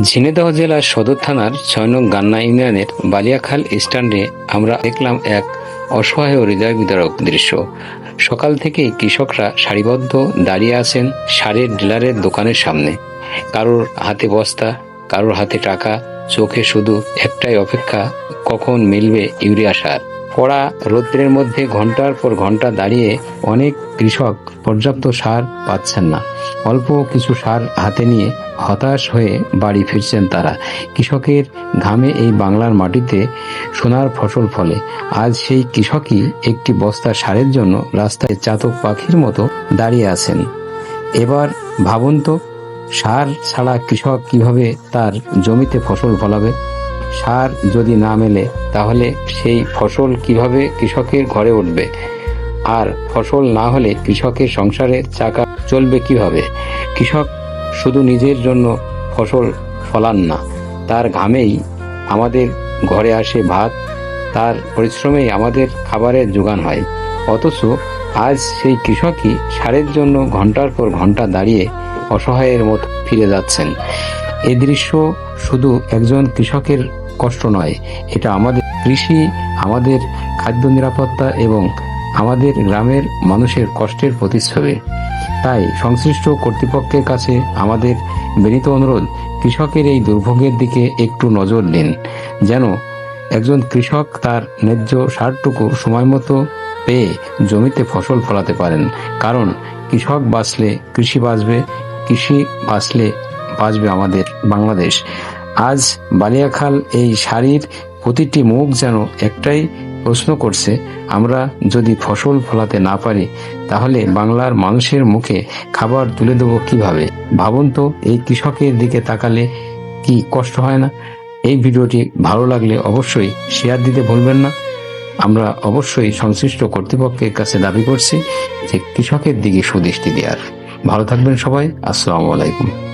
ঝিনাইদহ জেলার সদর থানার ৬ নং গান্না ইউনিয়নের বালিয়াখাল স্ট্যান্ডে আমরা দেখলাম এক অসহায় ও হৃদয় বিদারক দৃশ্য। সকাল থেকেই কৃষকরা সারিবদ্ধ দাঁড়িয়ে আছেন সারের ডিলারের দোকানের সামনে। কারোর হাতে বস্তা, কারোর হাতে টাকা, চোখে শুধু একটাই অপেক্ষা, কখন মিলবে ইউরিয়া সার। কড়া রৌদ্রের মধ্যে ঘন্টার পর ঘন্টা দাঁড়িয়ে অনেক কৃষক পর্যাপ্ত সার পাচ্ছেন না। অল্প কিছু সার হাতে নিয়ে হতাশ হয়ে বাড়ি ফিরছেন তারা। কৃষকের ঘামে এই বাংলার মাটিতে সোনার ফসল ফলে। আজ সেই কৃষকই একটি বস্তা সারের জন্য রাস্তায় চাতক পাখির মতো দাঁড়িয়ে আছেন। এবার ভাবুন তো, সার ছাড়া কৃষক কিভাবে তার জমিতে ফসল ফলাবে? সার যদি না মেলে তাহলে সেই ফসল কিভাবে কৃষকের ঘরে উঠবে? আর ফসল না হলে কৃষকের সংসারের চাকা চলবে কিভাবে? কৃষক শুধু নিজের জন্য ফসল ফলান না, তার ঘামেই আমাদের ঘরে আসে ভাত, তার পরিশ্রমেই আমাদের খাবারের যোগান হয়। অথচ আজ সেই কৃষকই সারের জন্য ঘন্টার পর ঘন্টা দাঁড়িয়ে অসহায়ের মতো ফিরে যাচ্ছেন। এই দৃশ্য শুধু একজন কৃষকের কষ্ট নয়, এটা আমাদের কৃষি, আমাদের খাদ্য নিরাপত্তা এবং আমাদের গ্রামের মানুষের কষ্টের প্রতিচ্ছবি। তাই সংশ্লিষ্ট কর্তৃপক্ষের কাছে আমাদের বিনীত অনুরোধ, কৃষকের এই দুর্ভোগের দিকে একটু নজর দিন, যেন একজন কৃষক তার ন্যায্য সারটুকু সময় মতো পেয়ে জমিতে ফসল ফলাতে পারেন। কারণ কৃষক বাঁচলে কৃষি বাঁচবে, কৃষি বাঁচলে বাঁচবে আমাদের বাংলাদেশ। আজ বালিয়াখাল এই সারির প্রতিটি মুখ যেন একটাই প্রশ্ন করছে, আমরা যদি ফসল ফলাতে না পারি তাহলে বাংলার মানুষের মুখে খাবার তুলে দেবো কিভাবে? ভাবুন তো, এই কৃষকের দিকে তাকালে কি কষ্ট হয় না? এই ভিডিওটি ভালো লাগলে অবশ্যই শেয়ার দিতে ভুলবেন না। আমরা অবশ্যই সংশ্লিষ্ট কর্তৃপক্ষের কাছে দাবি করছি যে কৃষকের দিকে সুদৃষ্টি দেওয়ার। ভালো থাকবেন সবাই। আসসালামু আলাইকুম।